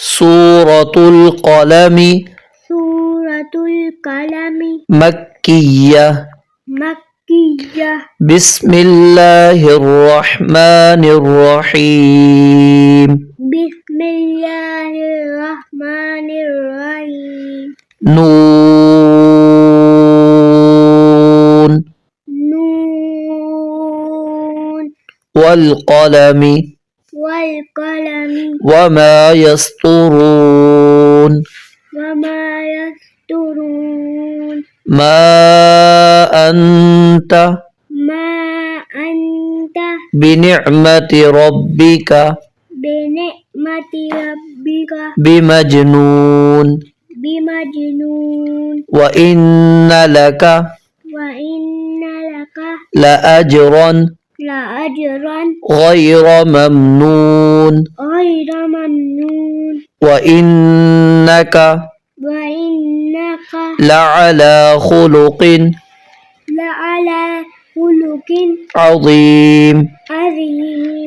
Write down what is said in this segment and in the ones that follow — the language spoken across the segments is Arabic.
سورة القلم سورة القلم مكية مكية بسم الله الرحمن الرحيم بسم الله الرحمن الرحيم نون نون والقلم والقلم وما يسطرون وما يسطرون ما أنت ما أنت بنعمة ربك بنعمة ربك بمجنون بمجنون وإن لك وإن لك لأجرا غير ممنون غير ممنون وإنك لعلى خلق عظيم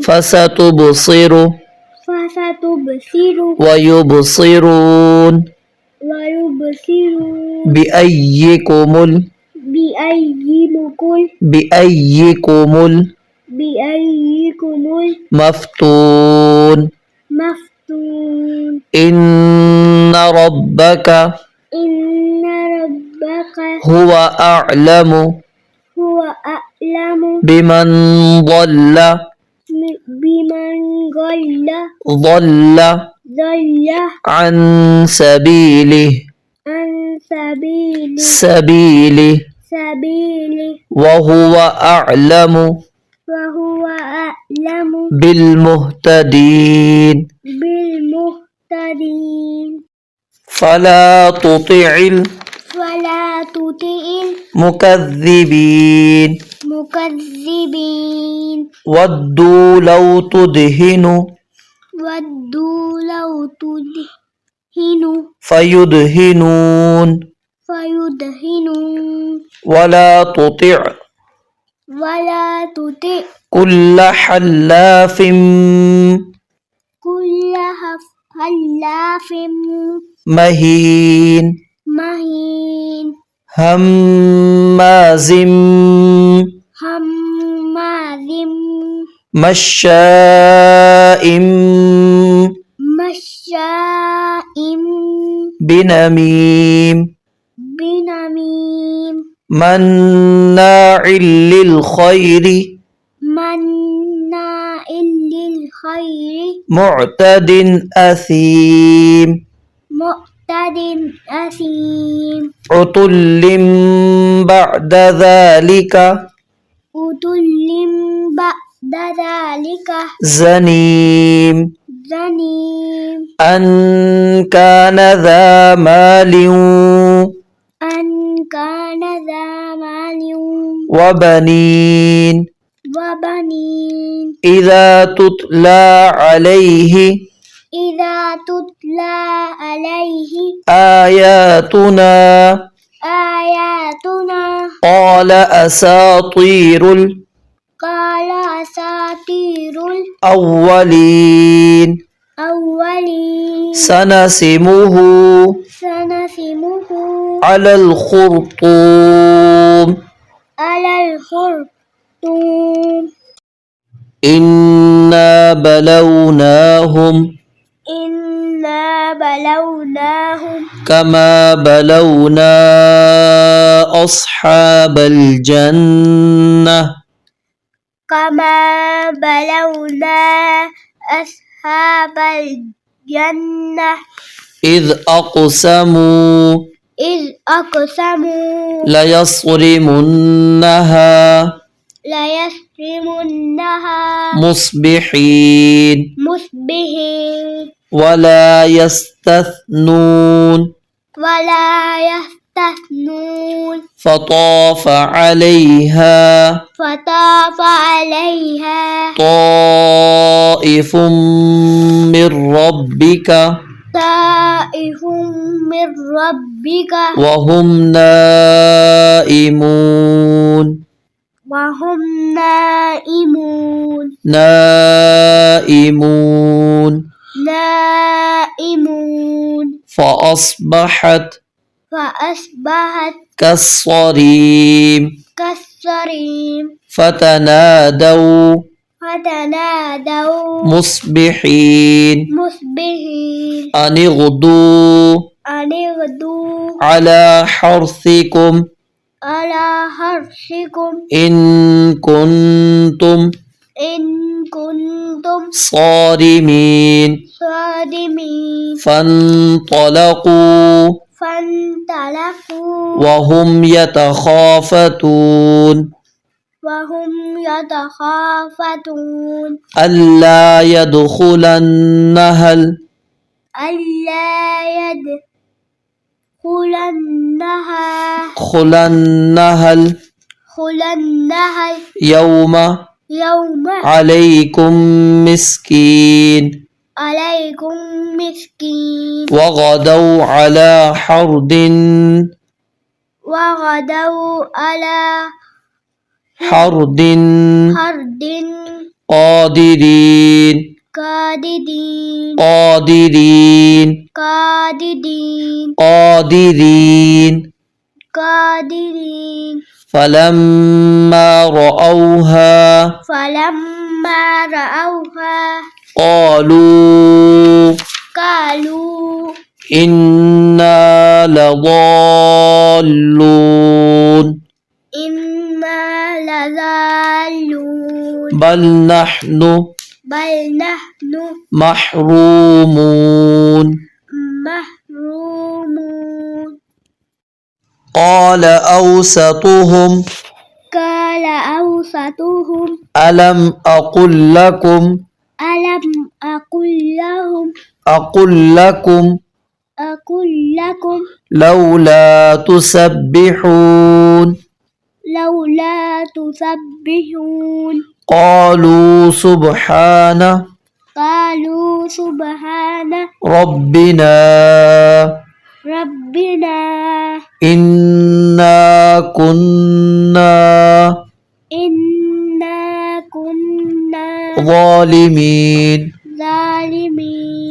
فستبصر ويبصرون بأيكم المفتون إن ربك هو أعلم بمن ضل عن سبيله وهو أعلم بالمهتدين فلا تطع المكذبين ودوا لو تدهن فيدهنون ولا تطع كل حلاف مهين هماز مشاء بنميم مناع للخير معتد أثيم عتل بعد ذلك زنيم أن كان ذا مال وبنين إذا تتلى عليه آياتنا قال أساطير الأولين سنسمه على الخرطوم إنا بلوناهم كما بلونا أصحاب الجنة إذ أقسموا ليصرمنها مصبحين ولا يستثنون فطاف عليها طائف من ربك وهم نائمون نائمون فأصبحت فأصبحت كالصريم كالصريم فتنادوا مصبحين أن اغدوا أن اغدوا على حرثكم على حرثكم إن كنتم صارمين فانطلقوا وهم يتخافتون ألا يدخلنها يوم عليكم مسكين وغدوا على حرد قادرين فلما رأوها قالوا إنا لضالون بل نحن محرومون قال أوسطهم ألم أقل لكم لولا تسبحون قالوا سبحان ربنا إنا كنا ظالمين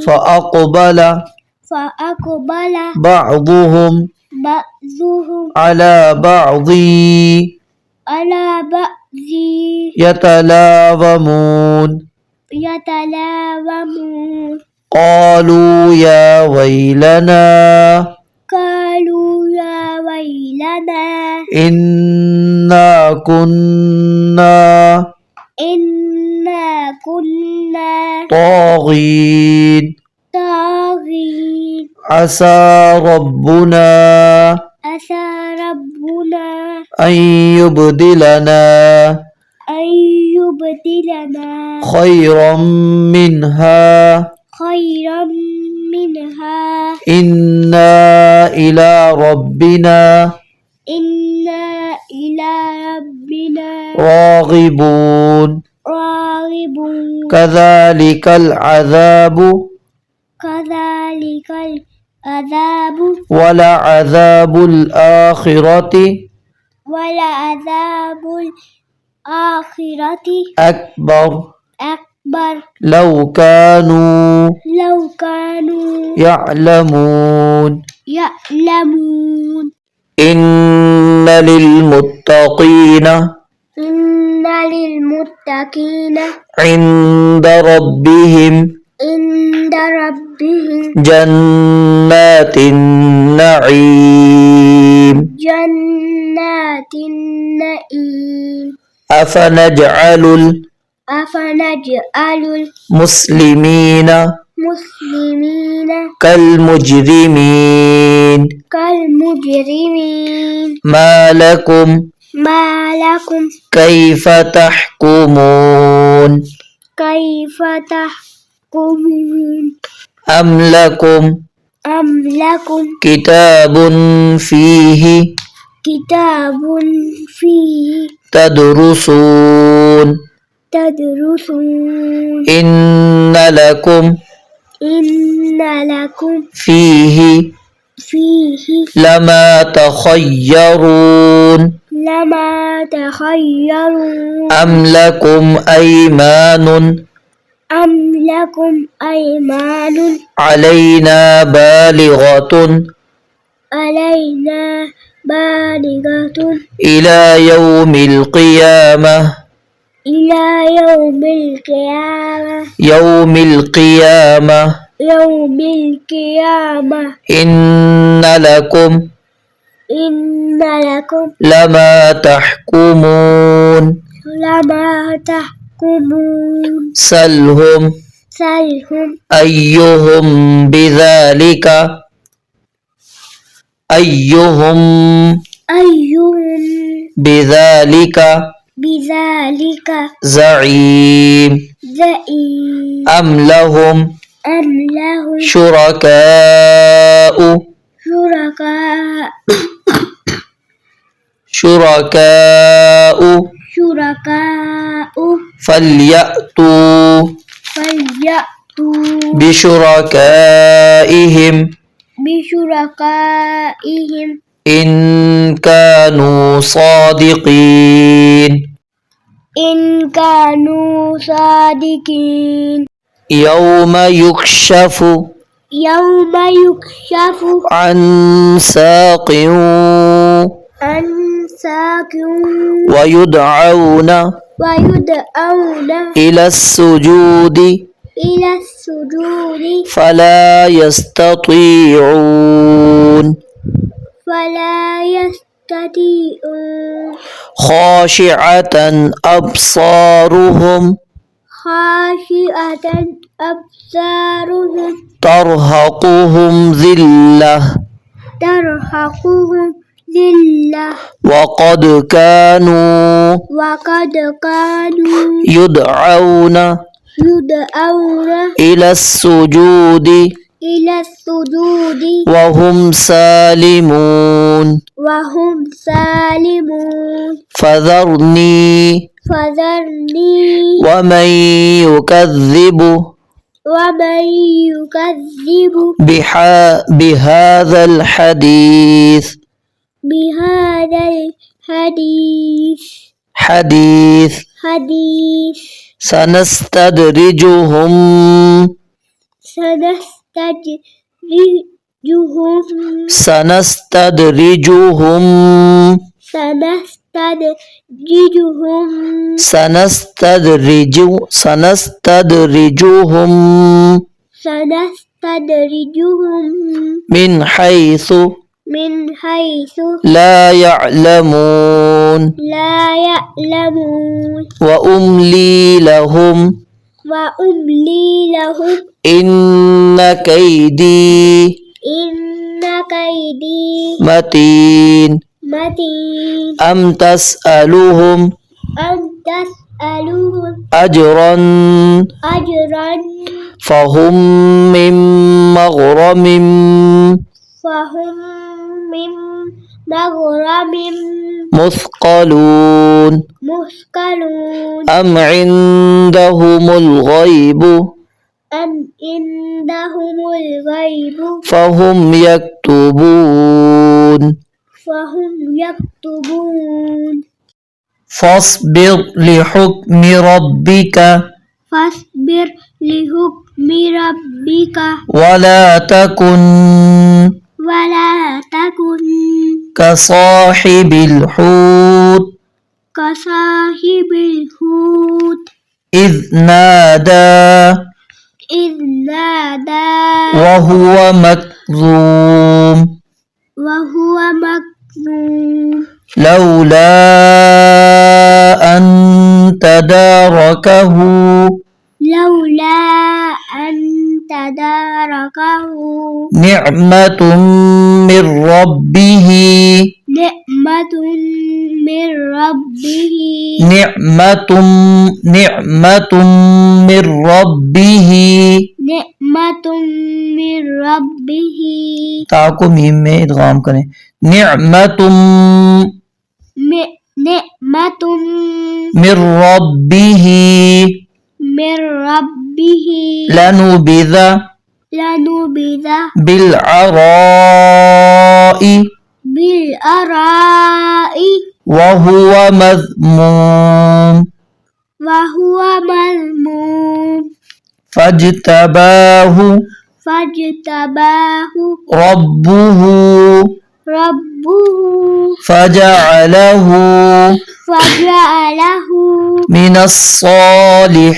فأقبل بعضهم على بعض يتلاومون قالوا يا ويلنا إنا كنا طاغين عسى ربنا أن يبدلنا خيرا منها إنا إلى ربنا راغبون كذلك العذاب ولعذاب الآخرة أكبر لو كانوا يعلمون إن للمتقين عند ربهم جنات النعيم أفنجعل المسلمين كالمجرمين ما لكم كيف تحكمون أم لكم كتاب فيه تدرسون إن لكم فيه لما تخيرون أم لكم أيمان أم لكم أيمان علينا بالغة علينا بالغة إلى يوم القيامة إلى يوم القيامة يوم القيامة يوم القيامة إن لكم إن لكم لما تحكمون لما تحكمون سلهم أيهم بذلك بذلك زعيم زعيم أم لهم شركاء فليأتوا بشركائهم إن كانوا صادقين إن كانوا صادقين يوم يكشف عن ساق ويدعون إلى السجود فلا يستطيعون خاشعة أبصارهم ترهقهم ذلة وقد كانوا يدعون إلى السجود وهم سالمون فذرني ومن يكذب بهذا الحديث سنستدرجهم من حيث لا يعلمون وأملي لهم إن كيدي متين أم تسألهم أجرا فهم من مغرم مثقلون أم عندهم الغيب فهم يكتبون فاصبر لحكم ربك ولا تكن كصاحب الحوت إذ نادى وهو مكظوم لولا أن تداركه نعمة من ربه ताको मीम में इदगाम करें निअमत मिर रब्बिही लनुबिज़ बिलअराई वहुव मज़मूम فاجتباه ربه فجعله من الصالحين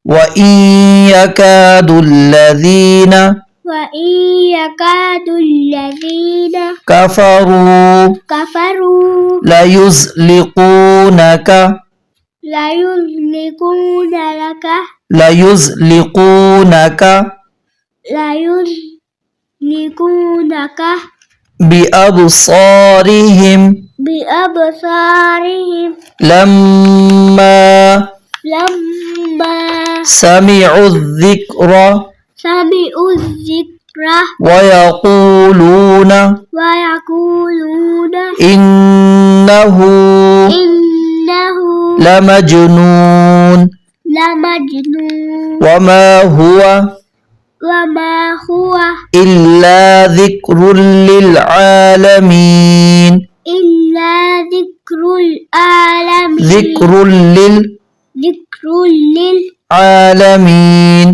وإن يكاد الذين كفروا ليزلقونك بأبصارهم لما سمعوا الذكر ويقولون إنه لمجنون وما هو إلا ذكر للعالمين ذكر للعالمين